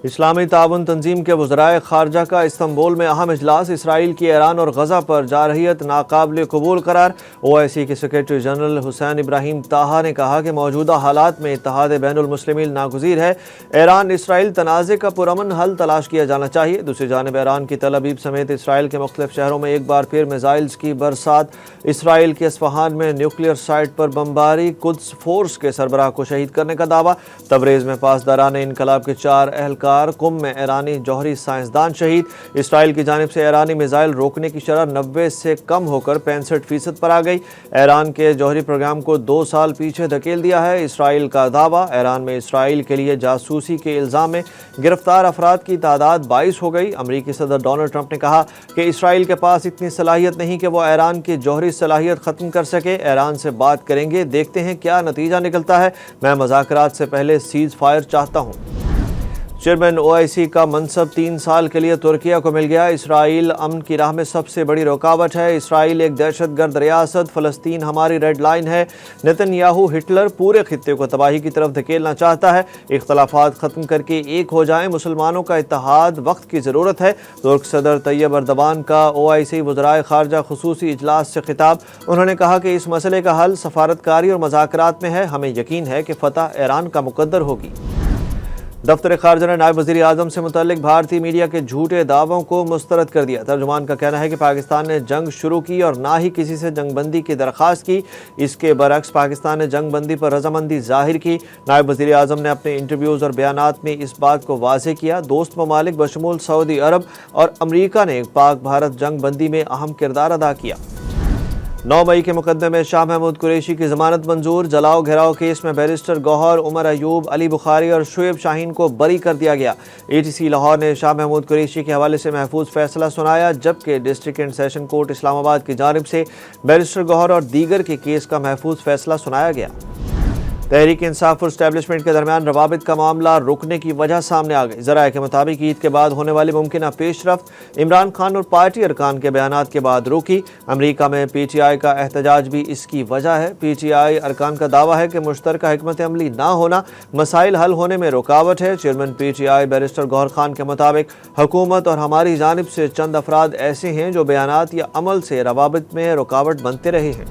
اسلامی تعاون تنظیم کے وزرائے خارجہ کا استنبول میں اہم اجلاس اسرائیل کی ایران اور غزہ پر جارحیت ناقابل قبول قرار۔ OIC کے سیکریٹری جنرل حسین ابراہیم طاہا نے کہا کہ موجودہ حالات میں اتحاد بین المسلمین ناگزیر ہے۔ ایران اسرائیل تنازع کا پرامن حل تلاش کیا جانا چاہیے۔ دوسری جانب ایران کی تل ابیب سمیت اسرائیل کے مختلف شہروں میں ایک بار پھر میزائلز کی برسات۔ اسرائیل کے اصفہان میں نیوکلیئر سائٹ پر بمباری، قدس فورس کے سربراہ کو شہید کرنے کا دعویٰ۔ تبریز میں پاسداران انقلاب کے 4 اہلکار، قم میں ایرانی جوہری سائنسدان شہید۔ اسرائیل کی جانب سے ایرانی میزائل روکنے کی شرح 90 سے کم ہو کر 65% پر آ گئی۔ ایران کے جوہری پروگرام کو 2 سال پیچھے دھکیل دیا ہے۔ اسرائیل کا دعویٰ، ایران میں اسرائیل کے لیے جاسوسی کے الزام میں گرفتار افراد کی تعداد 22 ہو گئی۔ امریکی صدر ڈونلڈ ٹرمپ نے کہا کہ اسرائیل کے پاس اتنی صلاحیت نہیں کہ وہ ایران کی جوہری صلاحیت ختم کر سکے۔ ایران سے بات کریں گے، دیکھتے ہیں کیا نتیجہ نکلتا ہے۔ میں مذاکرات سے پہلے سیز فائر چاہتا ہوں۔ چیئرمین OIC کا منصب 3 سال کے لیے ترکیہ کو مل گیا۔ اسرائیل امن کی راہ میں سب سے بڑی رکاوٹ ہے۔ اسرائیل ایک دہشت گرد ریاست، فلسطین ہماری ریڈ لائن ہے۔ نتن یاہو ہٹلر پورے خطے کو تباہی کی طرف دھکیلنا چاہتا ہے۔ اختلافات ختم کر کے ایک ہو جائیں، مسلمانوں کا اتحاد وقت کی ضرورت ہے۔ ترک صدر طیب اردوان کا OIC وزرائے خارجہ خصوصی اجلاس سے خطاب۔ انہوں نے کہا کہ اس مسئلے کا حل سفارتکاری اور مذاکرات میں ہے۔ ہمیں یقین ہے کہ فتح ایران کا مقدر ہوگی۔ دفتر خارجہ نے نائب وزیر اعظم سے متعلق بھارتی میڈیا کے جھوٹے دعووں کو مسترد کر دیا۔ ترجمان کا کہنا ہے کہ پاکستان نے جنگ شروع کی اور نہ ہی کسی سے جنگ بندی کی درخواست کی۔ اس کے برعکس پاکستان نے جنگ بندی پر رضامندی ظاہر کی۔ نائب وزیر اعظم نے اپنے انٹرویوز اور بیانات میں اس بات کو واضح کیا۔ دوست ممالک بشمول سعودی عرب اور امریکہ نے پاک بھارت جنگ بندی میں اہم کردار ادا کیا۔ 9 مئی کے مقدمے میں شاہ محمود قریشی کی ضمانت منظور۔ جلاؤ گھیراؤ کیس میں بیرسٹر گوہر، عمر ایوب، علی بخاری اور شعیب شاہین کو بری کر دیا گیا۔ ETC لاہور نے شاہ محمود قریشی کے حوالے سے محفوظ فیصلہ سنایا، جبکہ ڈسٹرکٹ اینڈ سیشن کورٹ اسلام آباد کی جانب سے بیرسٹر گوہر اور دیگر کے کیس کا محفوظ فیصلہ سنایا گیا۔ تحریک انصاف اور اسٹیبلشمنٹ کے درمیان روابط کا معاملہ رکنے کی وجہ سامنے آ گئی۔ ذرائع کے مطابق عید کے بعد ہونے والی ممکنہ پیش رفت عمران خان اور پارٹی ارکان کے بیانات کے بعد رکی۔ امریکہ میں PTI کا احتجاج بھی اس کی وجہ ہے۔ PTI ارکان کا دعویٰ ہے کہ مشترکہ حکمت عملی نہ ہونا مسائل حل ہونے میں رکاوٹ ہے۔ چیئرمین PTI بیرسٹر گوہر خان کے مطابق حکومت اور ہماری جانب سے چند افراد ایسے ہیں جو بیانات یا عمل سے روابط میں رکاوٹ بنتے رہے ہیں۔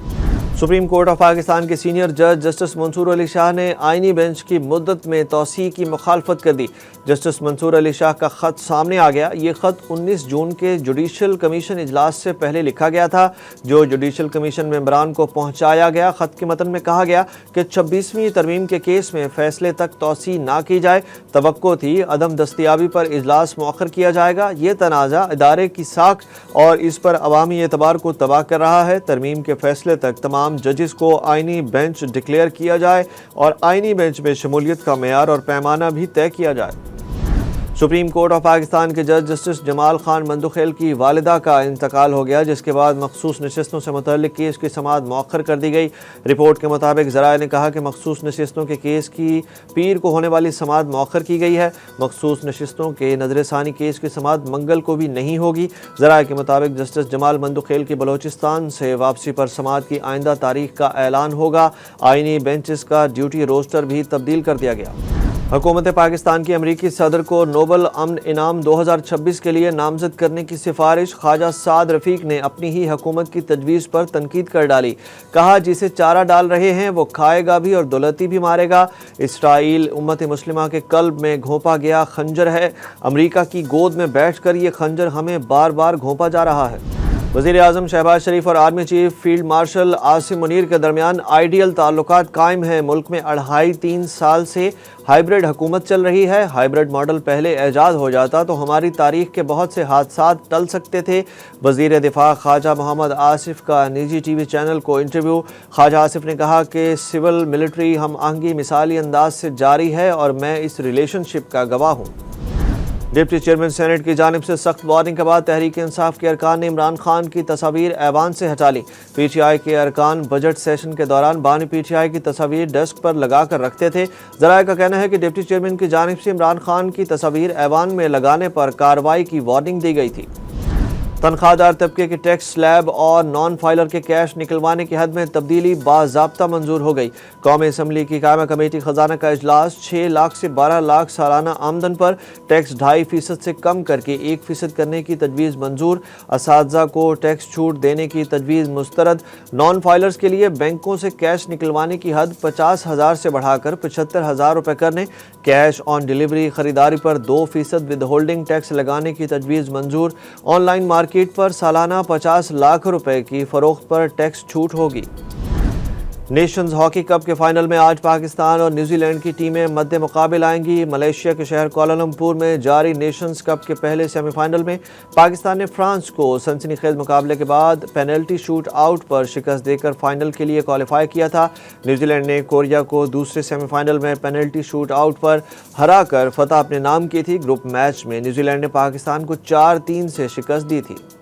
سپریم کورٹ آف پاکستان کے سینئر جج جسٹس منصور علی شاہ نے آئینی بینچ کی مدت میں توسیع کی مخالفت کر دی۔ جسٹس منصور علی شاہ کا خط سامنے آ گیا۔ یہ خط 19 جون کے جوڈیشل کمیشن اجلاس سے پہلے لکھا گیا تھا، جو جوڈیشل کمیشن ممبران کو پہنچایا گیا۔ خط کے متن میں کہا گیا کہ 26ویں ترمیم کے کیس میں فیصلے تک توسیع نہ کی جائے۔ توقع تھی عدم دستیابی پر اجلاس مؤخر کیا جائے گا۔ یہ تنازع ادارے کی ساکھ اور اس پر عوامی اعتبار کو تباہ کر رہا ہے۔ ترمیم کے فیصلے تک تمام ججز کو آئینی بینچ ڈکلیئر کیا جائے اور آئینی بینچ میں شمولیت کا معیار اور پیمانہ بھی طے کیا جائے۔ سپریم کورٹ آف پاکستان کے جج جسٹس جمال خان مندوخیل کی والدہ کا انتقال ہو گیا، جس کے بعد مخصوص نشستوں سے متعلق کیس کی سماعت مؤخر کر دی گئی۔ رپورٹ کے مطابق ذرائع نے کہا کہ مخصوص نشستوں کے کیس کی پیر کو ہونے والی سماعت مؤخر کی گئی ہے۔ مخصوص نشستوں کے نظر ثانی کیس کی سماعت منگل کو بھی نہیں ہوگی۔ ذرائع کے مطابق جسٹس جمال مندوخیل کی بلوچستان سے واپسی پر سماعت کی آئندہ تاریخ کا اعلان ہوگا۔ آئینی بینچز کا ڈیوٹی روسٹر بھی تبدیل کر دیا گیا۔ حکومت پاکستان کی امریکی صدر کو نوبل امن انعام 2026 کے لیے نامزد کرنے کی سفارش۔ خواجہ سعد رفیق نے اپنی ہی حکومت کی تجویز پر تنقید کر ڈالی۔ کہا جسے چارہ ڈال رہے ہیں وہ کھائے گا بھی اور دولتی بھی مارے گا۔ اسرائیل امت مسلمہ کے قلب میں گھونپا گیا خنجر ہے۔ امریکہ کی گود میں بیٹھ کر یہ خنجر ہمیں بار بار گھونپا جا رہا ہے۔ وزیر اعظم شہباز شریف اور army chief field marshal Asim Munir کے درمیان آئیڈیل تعلقات قائم ہیں۔ ملک میں 2.5-3 سال سے ہائیبرڈ حکومت چل رہی ہے۔ ہائیبرڈ ماڈل پہلے ایجاد ہو جاتا تو ہماری تاریخ کے بہت سے حادثات ٹل سکتے تھے۔ وزیر دفاع خواجہ محمد آصف کا نجی ٹی وی چینل کو انٹرویو۔ خواجہ آصف نے کہا کہ سول ملٹری ہم آہنگی مثالی انداز سے جاری ہے اور میں اس ریلیشن شپ کا گواہ ہوں۔ ڈپٹی چیئرمین سینٹ کی جانب سے سخت وارننگ کے بعد تحریک انصاف کے ارکان نے عمران خان کی تصاویر ایوان سے ہٹا لی۔ PTI کے ارکان بجٹ سیشن کے دوران بانی PTI کی تصاویر ڈیسک پر لگا کر رکھتے تھے۔ ذرائع کا کہنا ہے کہ ڈپٹی چیئرمین کی جانب سے عمران خان کی تصاویر ایوان میں لگانے پر کارروائی کی وارننگ دی گئی تھی۔ تنخواہ دار طبقے کے ٹیکس سلیب اور نان فائلر کے کیش نکلوانے کی حد میں تبدیلی باضابطہ منظور ہو گئی۔ قومی اسمبلی کی قائمہ کمیٹی خزانہ کا اجلاس 6 لاکھ سے 12 لاکھ سالانہ آمدن پر ٹیکس 2.5% سے کم کر کے 1% کرنے کی تجویز منظور۔ اساتذہ کو ٹیکس چھوٹ دینے کی تجویز مسترد۔ نان فائلرز کے لیے بینکوں سے کیش نکلوانے کی حد 50,000 سے بڑھا کر 75,000 روپے کرنے۔ کیش آن ڈیلیوری خریداری پر 2% ود ہولڈنگ ٹیکس لگانے کی تجویز منظور۔ آن لائن مارکیٹ پر سالانہ 50 لاکھ روپے کی فروخت پر ٹیکس چھوٹ ہوگی۔ نیشنز ہاکی کپ کے فائنل میں آج پاکستان اور نیوزی لینڈ کی ٹیمیں مد مقابل آئیں گی۔ ملائیشیا کے شہر کوالالمپور میں جاری نیشنز کپ کے پہلے سیمی فائنل میں پاکستان نے فرانس کو سنسنی خیز مقابلے کے بعد پینلٹی شوٹ آؤٹ پر شکست دے کر فائنل کے لیے کوالیفائی کیا تھا۔ نیوزی لینڈ نے کوریا کو دوسرے سیمی فائنل میں پینلٹی شوٹ آؤٹ پر ہرا کر فتح اپنے نام کی تھی۔ گروپ میچ میں نیوزی لینڈ نے پاکستان کو 4-3 سے شکست دی تھی۔